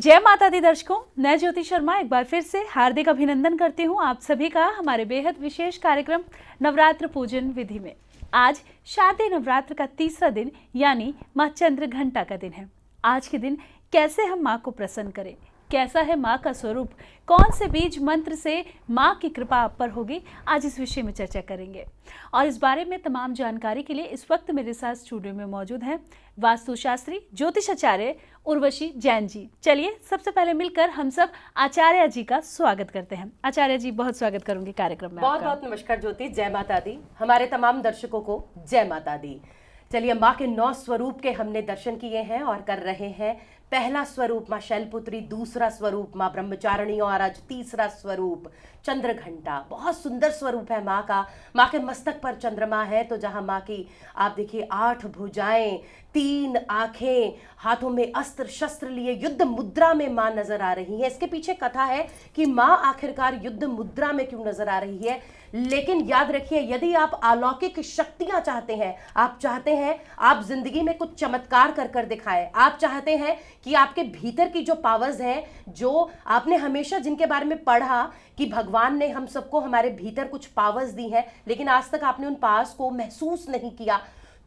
जय माता दी दर्शकों, मैं ज्योति शर्मा एक बार फिर से हार्दिक अभिनंदन करती हूँ आप सभी का हमारे बेहद विशेष कार्यक्रम नवरात्र पूजन विधि में। आज शारदीय नवरात्र का तीसरा दिन यानी माँ चंद्रघंटा का दिन है। आज के दिन कैसे हम माँ को प्रसन्न करें, कैसा है माँ का स्वरूप, कौन से बीज मंत्र से माँ की कृपा आप पर होगी, आज इस विषय में चर्चा करेंगे। और इस बारे में तमाम जानकारी के लिए इस वक्त मेरे साथ स्टूडियो में मौजूद हैं वास्तुशास्त्री ज्योतिषाचार्य उर्वशी जैन जी। चलिए सबसे पहले मिलकर हम सब आचार्य जी का स्वागत करते हैं। आचार्य जी, बहुत स्वागत करूंगी कार्यक्रम में। बहुत बहुत नमस्कार ज्योति, जय माता दी। हमारे तमाम दर्शकों को जय माता दी। चलिए, माँ के 9 स्वरूप के हमने दर्शन किए हैं और कर रहे हैं। पहला स्वरूप माँ शैलपुत्री, दूसरा स्वरूप माँ ब्रह्मचारिणी और आज तीसरा स्वरूप चंद्रघंटा। बहुत सुंदर स्वरूप है माँ का। माँ के मस्तक पर चंद्रमा है, तो जहाँ माँ की आप देखिए 8 भुजाएं, 3 आंखें, हाथों में अस्त्र शस्त्र लिए युद्ध मुद्रा में माँ नजर आ रही है। इसके पीछे कथा है कि माँ आखिरकार युद्ध मुद्रा में क्यों नजर आ रही है। लेकिन याद रखिए, यदि आप अलौकिक शक्तियां चाहते हैं, आप चाहते हैं आप जिंदगी में कुछ चमत्कार कर कर दिखाएं, आप चाहते हैं कि आपके भीतर की जो पावर्स हैं, जो आपने हमेशा जिनके बारे में पढ़ा कि भगवान ने हम सबको हमारे भीतर कुछ पावर्स दी हैं, लेकिन आज तक आपने उन पावर्स को महसूस नहीं किया,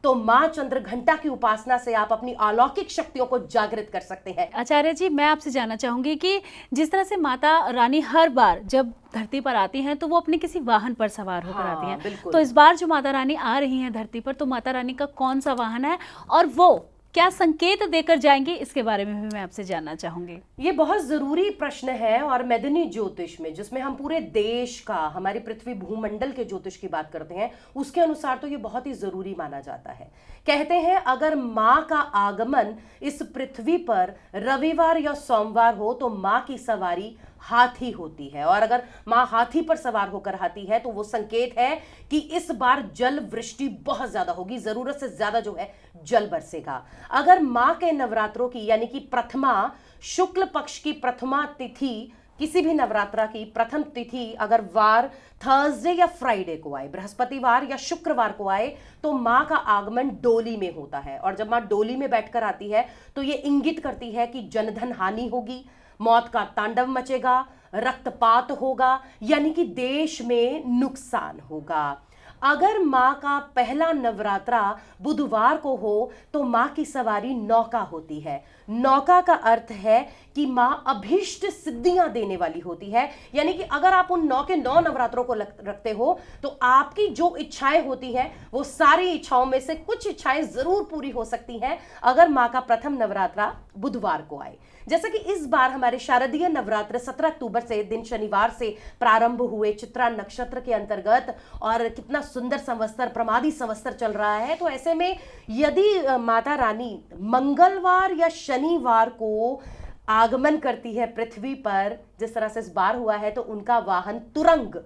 तो माँ चंद्रघंटा की उपासना से आप अपनी अलौकिक शक्तियों को जागृत कर सकते हैं। आचार्य जी, मैं आपसे जानना चाहूंगी कि जिस तरह से माता रानी हर बार जब धरती पर आती हैं तो वो अपने किसी वाहन पर सवार होकर आती हैं, तो इस बार जो माता रानी आ रही हैं धरती पर, तो माता रानी का कौन सा वाहन है और वो क्या संकेत देकर जाएंगे, इसके बारे में भी मैं आपसे जानना चाहूंगी। ये बहुत जरूरी प्रश्न है और मैदानी ज्योतिष में, जिसमें हम पूरे देश का, हमारी पृथ्वी भूमंडल के ज्योतिष की बात करते हैं, उसके अनुसार तो ये बहुत ही जरूरी माना जाता है। कहते हैं अगर माँ का आगमन इस पृथ्वी पर रविवार या सोमवार हो तो माँ की सवारी हाथी होती है, और अगर माँ हाथी पर सवार होकर आती है तो वो संकेत है कि इस बार जल वृष्टि बहुत ज्यादा होगी, जरूरत से ज्यादा जो है जल बरसेगा। अगर माँ के नवरात्रों की यानी कि प्रथमा शुक्ल पक्ष की प्रथमा तिथि, किसी भी नवरात्रा की प्रथम तिथि अगर वार थर्सडे या फ्राइडे को आए, बृहस्पतिवार या शुक्रवार को आए, तो माँ का आगमन डोली में होता है। और जब माँ डोली में बैठकर आती है तो ये इंगित करती है कि जनधन हानि होगी, मौत का तांडव मचेगा, रक्तपात होगा, यानी कि देश में नुकसान होगा। अगर माँ का पहला नवरात्रा बुधवार को हो तो माँ की सवारी नौका होती है। नौका का अर्थ है कि माँ अभीष्ट सिद्धियां देने वाली होती है, यानी कि अगर आप उन 9 के 9 नवरात्रों को रखते हो तो आपकी जो इच्छाएं होती हैं वो सारी इच्छाओं में से कुछ इच्छाएं जरूर पूरी हो सकती हैं अगर माँ का प्रथम नवरात्रा बुधवार को आए। जैसे कि इस बार हमारे शारदीय नवरात्र 17 अक्टूबर से दिन शनिवार से प्रारंभ हुए चित्रा नक्षत्र के अंतर्गत, और कितना सुंदर संवत्सर, प्रमादी संवत्सर चल रहा है। तो ऐसे में यदि माता रानी मंगलवार या शनिवार को आगमन करती है पृथ्वी पर, जिस तरह से इस बार हुआ है, तो उनका वाहन तुरंग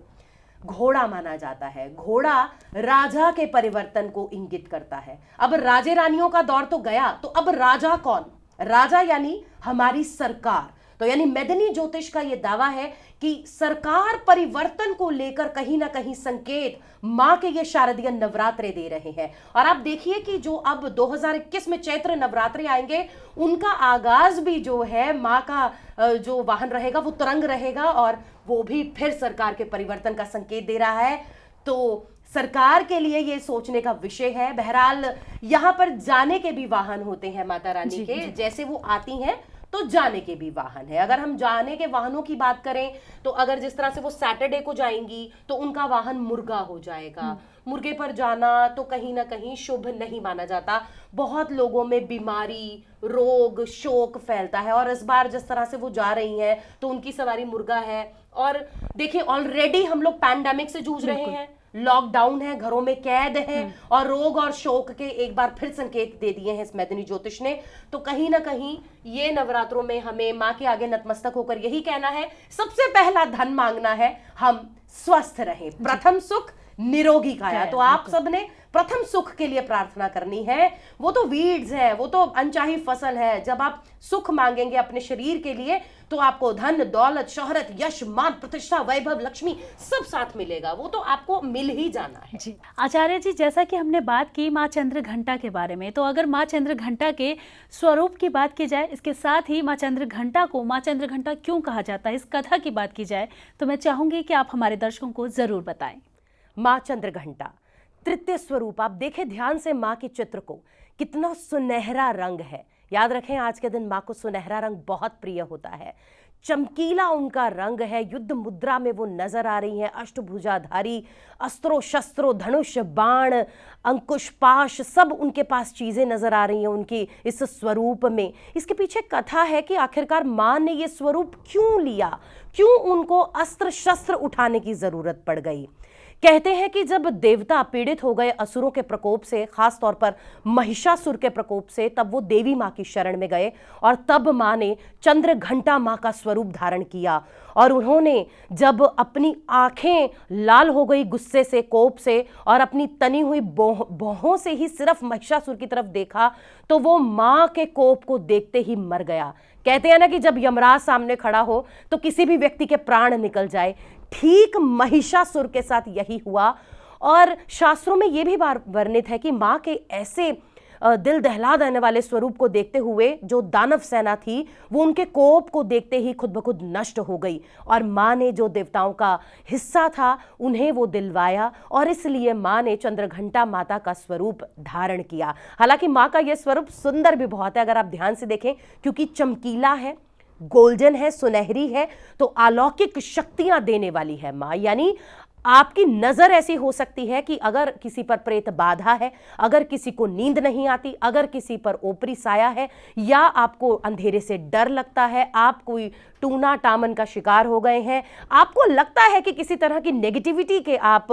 घोड़ा माना जाता है। घोड़ा राजा के परिवर्तन को इंगित करता है। अब राजे रानियों का दौर तो गया, तो अब राजा कौन? राजा यानी हमारी सरकार। तो यानी मैदानी ज्योतिष का यह दावा है कि सरकार परिवर्तन को लेकर कहीं ना कहीं संकेत मां के ये शारदीय नवरात्रे दे रहे हैं। और आप देखिए कि जो अब 2021 में चैत्र नवरात्रे आएंगे, उनका आगाज भी जो है मां का जो वाहन रहेगा वो तुरंग रहेगा, और वो भी फिर सरकार के परिवर्तन का संकेत दे रहा है। तो सरकार के लिए ये सोचने का विषय है। बहरहाल यहाँ पर जाने के भी वाहन होते हैं माता रानी के, जैसे वो आती हैं तो जाने के भी वाहन है। अगर हम जाने के वाहनों की बात करें तो अगर जिस तरह से वो सैटरडे को जाएंगी तो उनका वाहन मुर्गा हो जाएगा। मुर्गे पर जाना तो कहीं ना कहीं शुभ नहीं माना जाता। बहुत लोगों में बीमारी, रोग, शोक फैलता है, और इस बार जिस तरह से वो जा रही हैं तो उनकी सवारी मुर्गा है। और देखिए, ऑलरेडी हम लोग पैंडेमिक से जूझ रहे हैं, लॉकडाउन है, घरों में कैद है, और रोग और शोक के एक बार फिर संकेत दे दिए हैं इस मैदानी ज्योतिष ने। तो कहीं ना कहीं ये नवरात्रों में हमें माँ के आगे नतमस्तक होकर यही कहना है, सबसे पहला धन मांगना है, हम स्वस्थ रहें, प्रथम सुख निरोगी काया। तो आप सबने प्रथम सुख के लिए प्रार्थना करनी है। वो तो वीड्स है, वो तो अनचाही फसल है। जब आप सुख मांगेंगे अपने शरीर के लिए तो आपको धन दौलत शोहरत यश मान प्रतिष्ठा वैभव लक्ष्मी सब साथ मिलेगा, वो तो आपको मिल ही जाना है। जी आचार्य जी, जैसा कि हमने बात की माँ चंद्र घंटा के बारे में, तो अगर माँ चंद्र घंटा के स्वरूप की बात की जाए, इसके साथ ही माँ चंद्र घंटा को माँ चंद्र घंटा क्यों कहा जाता है, इस कथा की बात की जाए, तो मैं चाहूंगी कि आप हमारे दर्शकों को जरूर बताएं। माँ चंद्र घंटा तृतीय स्वरूप, आप देखें ध्यान से माँ के चित्र को, कितना सुनहरा रंग है। याद रखें आज के दिन माँ को सुनहरा रंग बहुत प्रिय होता है। चमकीला उनका रंग है, युद्ध मुद्रा में वो नजर आ रही हैं, अष्टभुजाधारी, अस्त्रों शस्त्रों धनुष बाण अंकुश पाश सब उनके पास चीजें नजर आ रही हैं उनकी इस स्वरूप में। इसके पीछे कथा है कि आखिरकार माँ ने ये स्वरूप क्यों लिया, क्यों उनको अस्त्र शस्त्र उठाने की जरूरत पड़ गई। कहते हैं कि जब देवता पीड़ित हो गए असुरों के प्रकोप से, खास तौर पर महिषासुर के प्रकोप से, तब वो देवी माँ की शरण में गए और तब माँ ने चंद्र घंटा माँ का स्वरूप धारण किया। और उन्होंने जब अपनी आंखें लाल हो गई गुस्से से, कोप से, और अपनी तनी हुई भौहों से ही सिर्फ महिषासुर की तरफ देखा तो वो माँ के कोप को देखते ही मर गया। कहते हैं ना कि जब यमराज सामने खड़ा हो तो किसी भी व्यक्ति के प्राण निकल जाए, ठीक महिषासुर के साथ यही हुआ। और शास्त्रों में यह भी वर्णित है कि माँ के ऐसे दिल दहला देने वाले स्वरूप को देखते हुए जो दानव सेना थी वो उनके कोप को देखते ही खुद ब खुद नष्ट हो गई, और माँ ने जो देवताओं का हिस्सा था उन्हें वो दिलवाया, और इसलिए माँ ने चंद्रघंटा माता का स्वरूप धारण किया। हालांकि माँ का यह स्वरूप सुंदर भी बहुत है, अगर आप ध्यान से देखें, क्योंकि चमकीला है, गोल्डन है, सुनहरी है, तो अलौकिक शक्तियां देने वाली है माँ। यानी आपकी नजर ऐसी हो सकती है कि अगर किसी पर प्रेत बाधा है, अगर किसी को नींद नहीं आती, अगर किसी पर ओपरी साया है, या आपको अंधेरे से डर लगता है, आप कोई टूना टामन का शिकार हो गए हैं, आपको लगता है कि किसी तरह की नेगेटिविटी के आप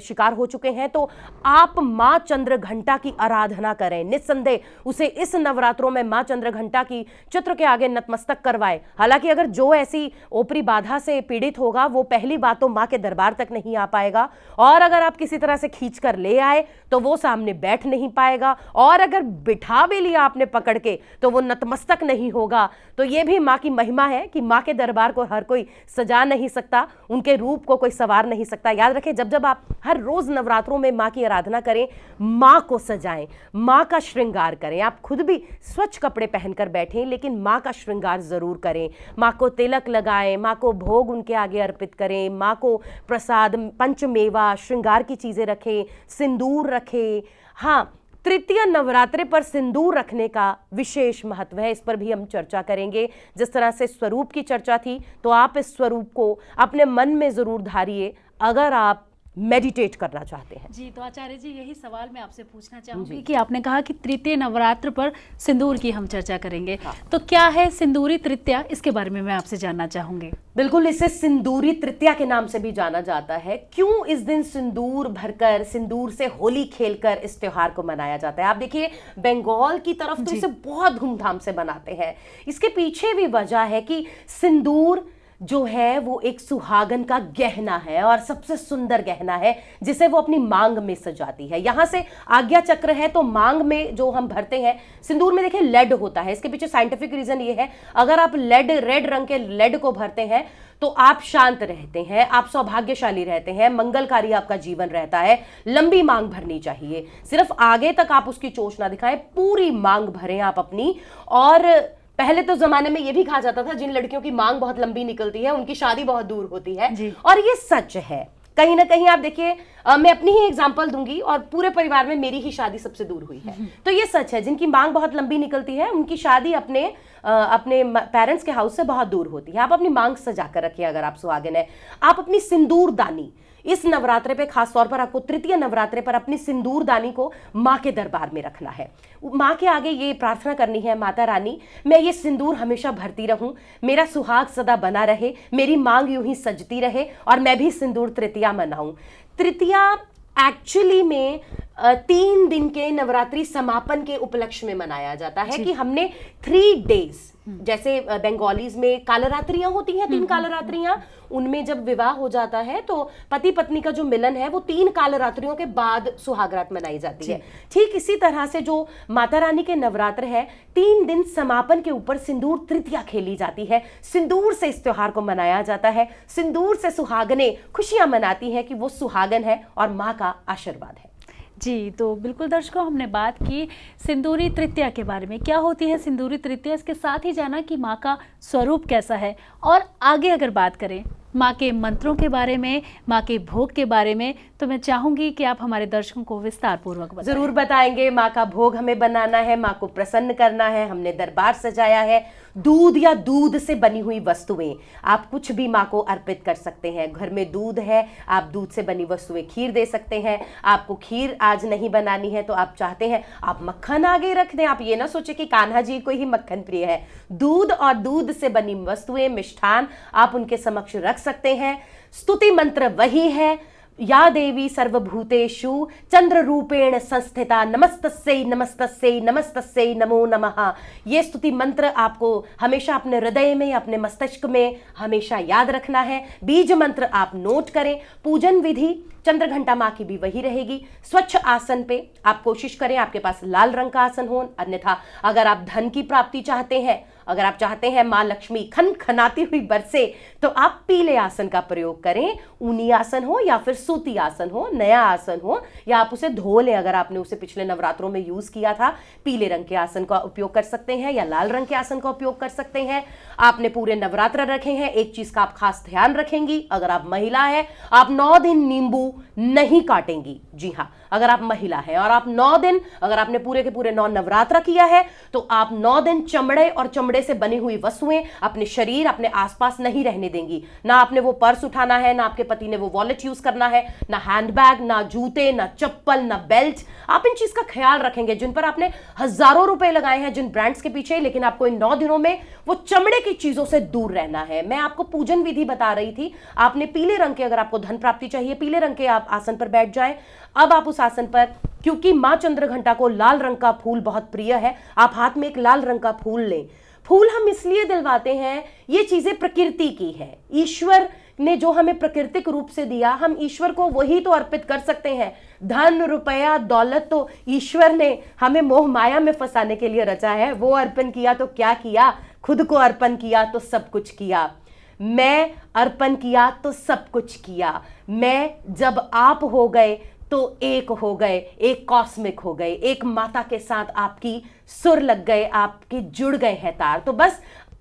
शिकार हो चुके हैं, तो आप माँ चंद्र घंटा की आराधना करें। निस्संदेह उसे इस नवरात्रों में माँ चंद्र घंटा की चित्र के आगे नतमस्तक करवाएं। हालांकि अगर जो ऐसी ओपरी बाधा से पीड़ित होगा वो पहली बात तो माँ के दरबार तक नहीं आ पाएगा, और अगर आप किसी तरह से खींच कर ले आए तो वो सामने बैठ नहीं पाएगा, और अगर बिठा भी लिया आपने पकड़ के तो वो नतमस्तक नहीं होगा। तो ये भी माँ की महिमा है कि माँ के दरबार को हर कोई सजा नहीं सकता, उनके रूप को कोई सवार नहीं सकता। याद रखें, जब जब आप हर रोज नवरात्रों में माँ की आराधना करें, माँ को सजाएं, माँ का श्रृंगार करें। आप खुद भी स्वच्छ कपड़े पहनकर बैठें, लेकिन माँ का श्रृंगार जरूर करें। माँ को तिलक लगाएं, माँ को भोग उनके आगे अर्पित करें, माँ को प्रसाद पंचमेवा श्रृंगार की चीजें रखें, सिंदूर रखें। हाँ, तृतीय नवरात्रि पर सिंदूर रखने का विशेष महत्व है, इस पर भी हम चर्चा करेंगे। जिस तरह से स्वरूप की चर्चा थी, तो आप इस स्वरूप को अपने मन में जरूर धारिए अगर आप मेडिटेट करना चाहते हैं। जी, तो आचार्य जी यही सवाल मैं आपसे पूछना चाहूंगी कि आपने कहा कि तृतीय नवरात्र पर सिंदूर की हम चर्चा करेंगे। हाँ। तो क्या है सिंदूरी तृतीया, इसके बारे में मैं आपसे जानना चाहूंगी। बिल्कुल, इसे सिंदूरी तृतीया के नाम से भी जाना जाता है। क्यों इस दिन सिंदूर भरकर, सिंदूर से होली खेलकर इस त्योहार को मनाया जाता है? आप देखिए, बंगाल की तरफ तो इसे बहुत धूमधाम से मनाते हैं। इसके पीछे भी वजह है कि सिंदूर जो है वो एक सुहागन का गहना है, और सबसे सुंदर गहना है जिसे वो अपनी मांग में सजाती है। यहां से आज्ञा चक्र है, तो मांग में जो हम भरते हैं सिंदूर में देखिए लेड होता है। इसके पीछे साइंटिफिक रीजन ये है, अगर आप रेड रंग के लेड को भरते हैं तो आप शांत रहते हैं, आप सौभाग्यशाली रहते हैं, मंगलकारी आपका जीवन रहता है। लंबी मांग भरनी चाहिए, सिर्फ आगे तक आप उसकी चोच ना दिखाएं, पूरी मांग भरें आप अपनी। और पहले तो जमाने में यह भी कहा जाता था जिन लड़कियों की मांग बहुत लंबी निकलती है उनकी शादी बहुत दूर होती है, और ये सच है। कहीं ना कहीं आप देखिए, मैं अपनी ही एग्जांपल दूंगी, और पूरे परिवार में मेरी ही शादी सबसे दूर हुई है, तो ये सच है। जिनकी मांग बहुत लंबी निकलती है उनकी शादी अपने पेरेंट्स के हाउस से बहुत दूर होती है। आप अपनी मांग सजा कर रखिए अगर आप सुहागिन है। आप अपनी सिंदूर दानी इस नवरात्रे पे, खास तौर पर आपको तृतीय नवरात्रे पर अपनी सिंदूर दानी को माँ के दरबार में रखना है। माँ के आगे ये प्रार्थना करनी है, माता रानी मैं ये सिंदूर हमेशा भरती रहूं, मेरा सुहाग सदा बना रहे, मेरी मांग यूं ही सजती रहे, और मैं भी सिंदूर तृतीया मनाऊं। तृतीया एक्चुअली में 3 दिन के नवरात्रि समापन के उपलक्ष्य में मनाया जाता है कि हमने 3 डेज, जैसे बंगालीज में कालरात्रियां होती हैं, 3 कालरात्रियां, उनमें जब विवाह हो जाता है तो पति पत्नी का जो मिलन है वो 3 कालरात्रियों के बाद सुहागरात मनाई जाती है। ठीक इसी तरह से जो माता रानी के नवरात्र है, 3 दिन समापन के ऊपर सिंदूर तृतीया खेली जाती है। सिंदूर से इस त्योहार को मनाया जाता है। सिंदूर से सुहागने खुशियां मनाती हैं कि वो सुहागन है और माँ का आशीर्वाद है। जी, तो बिल्कुल दर्शकों, हमने बात की सिंदूरी तृतीया के बारे में, क्या होती है सिंदूरी तृतीया, इसके साथ ही जाना कि माँ का स्वरूप कैसा है। और आगे अगर बात करें माँ के मंत्रों के बारे में, माँ के भोग के बारे में, तो मैं चाहूंगी कि आप हमारे दर्शकों को विस्तार पूर्वक बताएं। जरूर बताएंगे। माँ का भोग हमें बनाना है, माँ को प्रसन्न करना है। हमने दरबार सजाया है। दूध या दूध से बनी हुई वस्तुएं, आप कुछ भी माँ को अर्पित कर सकते हैं। घर में दूध है, आप दूध से बनी वस्तुएं, खीर दे सकते हैं। आपको खीर आज नहीं बनानी है तो आप चाहते हैं आप मक्खन आगे रख दें। आप ये ना सोचे कि कान्हा जी को ही मक्खन प्रिय है। दूध और दूध से बनी वस्तुएं, मिष्ठान आप उनके समक्ष रख सकते हैं। स्तुति मंत्र वही है, या देवी सर्वभूतेषु चंद्र रूपेण संस्थिता नमस्तस्यै नमस्तस्यै नमस्तस्यै नमो नमः। ये स्तुति मंत्र आपको हमेशा अपने हृदय में, अपने मस्तिष्क में हमेशा याद रखना है। बीज मंत्र आप नोट करें। पूजन विधि चंद्र घंटा माँ की भी वही रहेगी। स्वच्छ आसन पे आप कोशिश करें आपके पास लाल रंग का आसन हो, अन्यथा अगर आप धन की प्राप्ति चाहते हैं, अगर आप चाहते हैं माँ लक्ष्मी खनखनाती हुई बरसे, तो आप पीले आसन का प्रयोग करें। ऊनी आसन हो या फिर सूती आसन हो, नया आसन हो, या आप उसे धो लें अगर आपने उसे पिछले नवरात्रों में यूज किया था। पीले रंग के आसन का उपयोग कर सकते हैं या लाल रंग के आसन का उपयोग कर सकते हैं। आपने पूरे नवरात्र रखे हैं, एक चीज का आप खास ध्यान रखेंगी, अगर आप महिला है आप 9 दिन नींबू नहीं काटेंगी। जी हाँ, अगर आप महिला है और आप 9 दिन, अगर आपने पूरे के पूरे 9 नवरात्र किया है तो आप 9 दिन चमड़े और चमड़े से बनी हुई वस्तुएं अपने शरीर, अपने आसपास नहीं रहने देंगी। ना आपने वो पर्स उठाना है, ना आपके पति ने वो वॉलेट यूज करना है, ना हैंडबैग, ना जूते, ना चप्पल, ना बेल्ट। आप इन चीज का ख्याल रखेंगे जिन पर आपने हजारों रुपए लगाए हैं जिन ब्रांड्स के पीछे, लेकिन आपको इन 9 दिनों में वो चमड़े की चीजों से दूर रहना है। मैं आपको पूजन विधि बता रही थी। आपने पीले रंग के, अगर आपको धन प्राप्ति चाहिए, पीले रंग के आप आसन पर बैठ जाएं। अब आप उस आसन पर, क्योंकि मां चंद्रघंटा को लाल रंग का फूल बहुत प्रिय है, आप हाथ में एक लाल रंग का फूल लें। फूल हम इसलिए दिलवाते हैं, ये चीजें प्रकृति की है। ईश्वर ने जो हमें प्राकृतिक रूप से दिया, हम ईश्वर को वही तो अर्पित कर सकते हैं। धन, रुपया, दौलत तो ईश्वर ने हमें मोह माया में फंसाने के लिए रचा है। वो अर्पण किया तो क्या किया, खुद को अर्पण किया तो सब कुछ किया। मैं अर्पण किया तो सब कुछ किया। मैं जब आप हो गए तो एक हो गए, एक कॉस्मिक हो गए, एक माता के साथ आपकी सुर लग गए, आपके जुड़ गए हैं तार। तो बस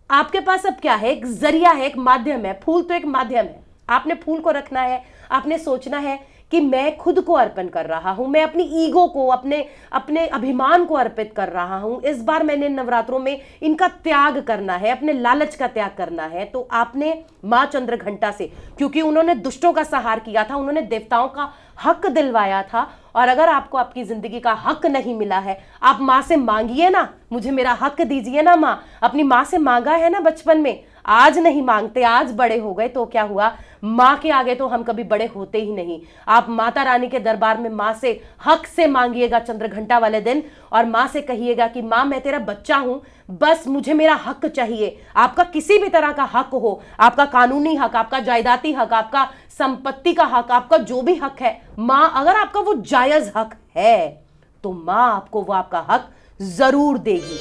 आपके पास अब क्या है, एक जरिया है, एक माध्यम है। फूल तो एक माध्यम है। आपने फूल को रखना है, आपने सोचना है कि मैं खुद को अर्पण कर रहा हूं, मैं अपनी ईगो को, अपने अभिमान को अर्पित कर रहा हूं। इस बार मैंने नवरात्रों में इनका त्याग करना है, अपने लालच का त्याग करना है। तो आपने मां चंद्रघंटा से, क्योंकि उन्होंने दुष्टों का संहार किया था, उन्होंने देवताओं का हक दिलवाया था, और अगर आपको आपकी जिंदगी का हक नहीं मिला है, आप माँ से मांगिए ना, मुझे मेरा हक दीजिए ना माँ। अपनी माँ से मांगा है ना बचपन में, आज नहीं मांगते, आज बड़े हो गए तो क्या हुआ, माँ के आगे तो हम कभी बड़े होते ही नहीं। आप माता रानी के दरबार में माँ से हक से मांगिएगा चंद्रघंटा वाले दिन, और माँ से कहिएगा कि माँ मैं तेरा बच्चा हूं, बस मुझे मेरा हक चाहिए। आपका किसी भी तरह का हक हो, आपका कानूनी हक, आपका जायदाती हक, आपका संपत्ति का हक, आपका जो भी हक है, माँ अगर आपका वो जायज हक है तो माँ आपको वो आपका हक जरूर देगी।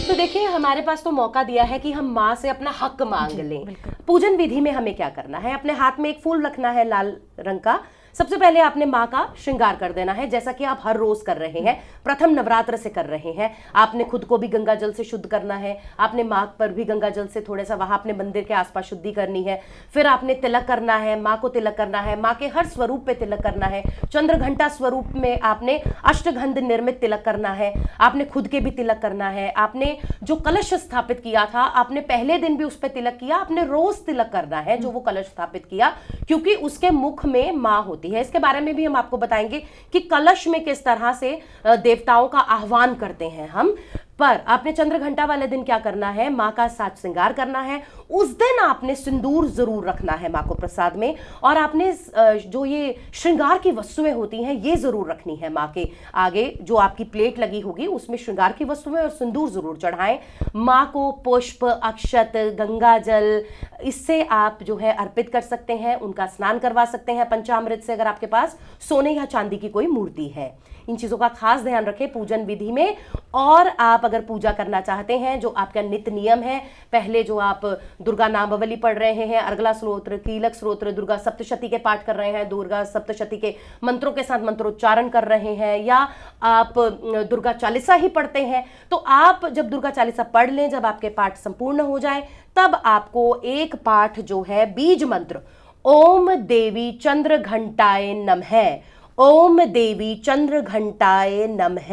तो देखिए, हमारे पास तो मौका दिया है कि हम माँ से अपना हक मांग लें। पूजन विधि में हमें क्या करना है, अपने हाथ में एक फूल रखना है लाल रंग का। सबसे पहले आपने माँ का श्रृंगार कर देना है, जैसा कि आप हर रोज कर रहे हैं, प्रथम नवरात्र से कर रहे हैं। आपने खुद को भी गंगा जल से शुद्ध करना है, आपने माँ पर भी गंगा जल से थोड़ा सा वहां अपने मंदिर के आसपास शुद्धि करनी है। फिर आपने तिलक करना है, माँ को तिलक करना है, माँ के हर स्वरूप पे तिलक करना है। चंद्रघंटा स्वरूप में आपने अष्टगंध निर्मित तिलक करना है, आपने खुद के भी तिलक करना है। आपने जो कलश स्थापित किया था, आपने पहले दिन भी उस पर तिलक किया, आपने रोज तिलक करना है जो वो कलश स्थापित किया, क्योंकि उसके मुख में माँ होती है। इसके बारे में भी हम आपको बताएंगे कि कलश में किस तरह से देवताओं का आह्वान करते हैं हम। पर आपने चंद्रघंटा वाले दिन क्या करना है, माँ का साज श्रृंगार करना है, उस दिन आपने सिंदूर जरूर रखना है माँ को प्रसाद में, और आपने जो ये श्रृंगार की वस्तुएं होती हैं ये जरूर रखनी है माँ के आगे। जो आपकी प्लेट लगी होगी उसमें श्रृंगार की वस्तुएं और सिंदूर जरूर चढ़ाएं। माँ को पुष्प, अक्षत, गंगा जल, इससे आप जो है अर्पित कर सकते हैं, उनका स्नान करवा सकते हैं पंचामृत से, अगर आपके पास सोने या चांदी की कोई मूर्ति है। इन चीजों का खास ध्यान रखें पूजन विधि में। और आप अगर पूजा करना चाहते हैं, जो आपका नित्य नियम है, पहले जो आप दुर्गा नामावली पढ़ रहे हैं, अर्गला स्तोत्र, कीलक स्तोत्र, दुर्गा सप्तशती के पाठ कर रहे हैं, दुर्गा सप्तशती के मंत्रों के साथ मंत्रोच्चारण कर रहे हैं, या आप दुर्गा चालीसा ही पढ़ते हैं, तो आप जब दुर्गा चालीसा पढ़ लें, जब आपके पाठ संपूर्ण हो जाए, तब आपको एक पाठ जो है बीज मंत्र ओम देवी चंद्र घंटाए नमः, ओम देवी चंद्र घंटाए नमः,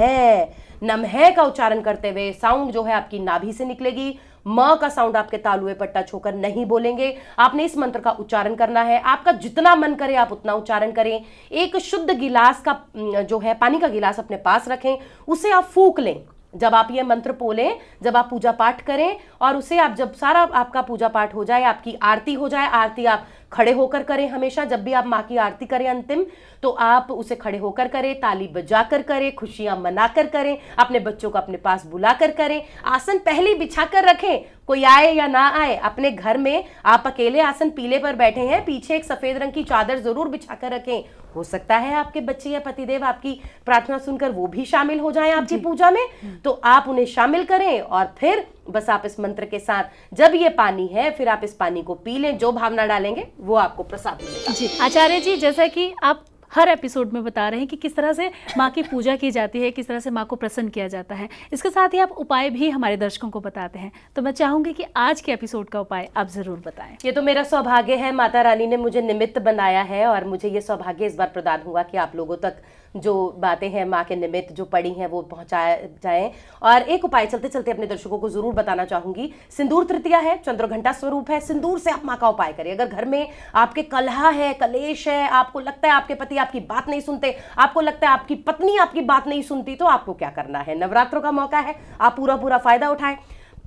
नमः का उच्चारण करते हुए साउंड जो है आपकी नाभि से निकलेगी। म का साउंड आपके तालुए पर टच होकर नहीं बोलेंगे। आपने इस मंत्र का उच्चारण करना है। आपका जितना मन करे आप उतना उच्चारण करें। एक शुद्ध गिलास का जो है पानी का गिलास अपने पास रखें, उसे आप फूंक लें जब आप ये मंत्र बोलें, जब आप पूजा पाठ करें, और उसे आप जब सारा आपका पूजा पाठ हो जाए, आपकी आरती हो जाए, आरती आप खड़े होकर करें। हमेशा जब भी आप माँ की आरती करें अंतिम, तो आप उसे खड़े होकर करें, ताली बजाकर करें, खुशियां मनाकर करें, अपने बच्चों को अपने पास बुलाकर करें। आसन पहले बिछाकर रखें, कोई आए या ना आए। अपने घर में आप अकेले आसन पीले पर बैठे हैं, पीछे एक सफेद रंग की चादर जरूर बिछाकर रखें। हो सकता है आपके बच्चे या पतिदेव आपकी प्रार्थना सुनकर वो भी शामिल हो जाएं आपकी पूजा में, तो आप उन्हें शामिल करें। और फिर बस आप इस मंत्र के साथ जब ये पानी है, फिर आप इस पानी को पी लें। जो भावना डालेंगे वो आपको प्रसाद मिलेगा। जी आचार्य जी, जैसा कि आप हर एपिसोड में बता रहे हैं कि किस तरह से माँ की पूजा की जाती है, किस तरह से माँ को प्रसन्न किया जाता है, इसके साथ ही आप उपाय भी हमारे दर्शकों को बताते हैं, तो मैं चाहूंगी कि आज के एपिसोड का उपाय आप जरूर बताएं। ये तो मेरा सौभाग्य है, माता रानी ने मुझे निमित्त बनाया है, और मुझे ये सौभाग्य इस बार प्रदान हुआ कि आप लोगों तक जो बातें हैं माँ के निमित्त जो पड़ी हैं वो पहुंचाया जाए। और एक उपाय चलते चलते अपने दर्शकों को जरूर बताना चाहूंगी। सिंदूर तृतीया है, चंद्र घंटा स्वरूप है, सिंदूर से आप माँ का उपाय करिए। अगर घर में आपके कलह है, कलेश है, आपको लगता है आपके पति आपकी बात नहीं सुनते, आपको लगता है आपकी पत्नी आपकी बात नहीं सुनती, तो आपको क्या करना है, नवरात्रों का मौका है, आप पूरा फायदा उठाएं।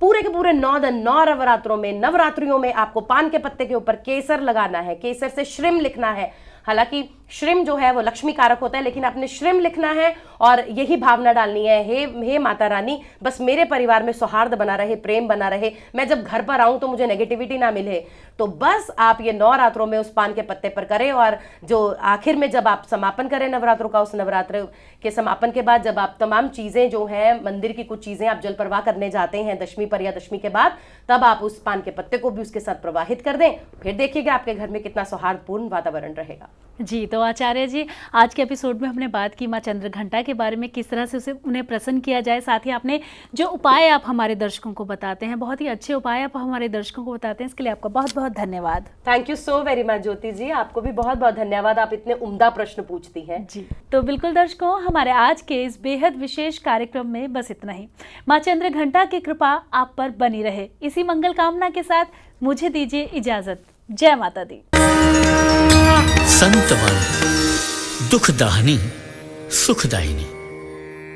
पूरे के पूरे 9 दिन 9 नवरात्रों में, नवरात्रियों में आपको पान के पत्ते के ऊपर केसर लगाना है, केसर से श्रीम लिखना है। हालांकि श्रीम जो है वो लक्ष्मी कारक होता है, लेकिन आपने श्रीम लिखना है और यही भावना डालनी है, हे माता रानी, बस मेरे परिवार में सौहार्द बना रहे, प्रेम बना रहे, मैं जब घर पर आऊं तो मुझे नेगेटिविटी ना मिले। तो बस आप ये 9 रात्रों में उस पान के पत्ते पर करें, और जो आखिर में जब आप समापन करें नवरात्रों का, उस नवरात्र के समापन के बाद जब आप तमाम चीजें जो हैं, मंदिर की कुछ चीजें आप जल प्रवाह करने जाते हैं दशमी पर या दशमी के बाद, तब आप उस पान के पत्ते को भी उसके साथ प्रवाहित कर दें। फिर देखिएगा आपके घर में कितना सौहार्दपूर्ण वातावरण रहेगा। जी तो आचार्य जी, आज के एपिसोड में हमने बात की माँ चंद्र घंटा के बारे में, किस तरह से उसे उन्हें प्रसन्न किया जाए। साथ ही आपने जो उपाय आप हमारे दर्शकों को बताते हैं, बहुत ही अच्छे उपाय आप हमारे दर्शकों को बताते हैं, इसके लिए आपका बहुत बहुत धन्यवाद। Thank you so very much Jyoti ji, आपको भी बहुत बहुत धन्यवाद, आप इतने उम्दा प्रश्न पूछती हैं। जी तो बिल्कुल दर्शकों, हमारे आज के इस बेहद विशेष कार्यक्रम में बस इतना ही। माँ चंद्र घंटा की कृपा आप पर बनी रहे, इसी मंगल कामना के साथ मुझे दीजिए इजाजत। जय माता दी। संतवाणी दुखदाहिनी सुखदायिनी।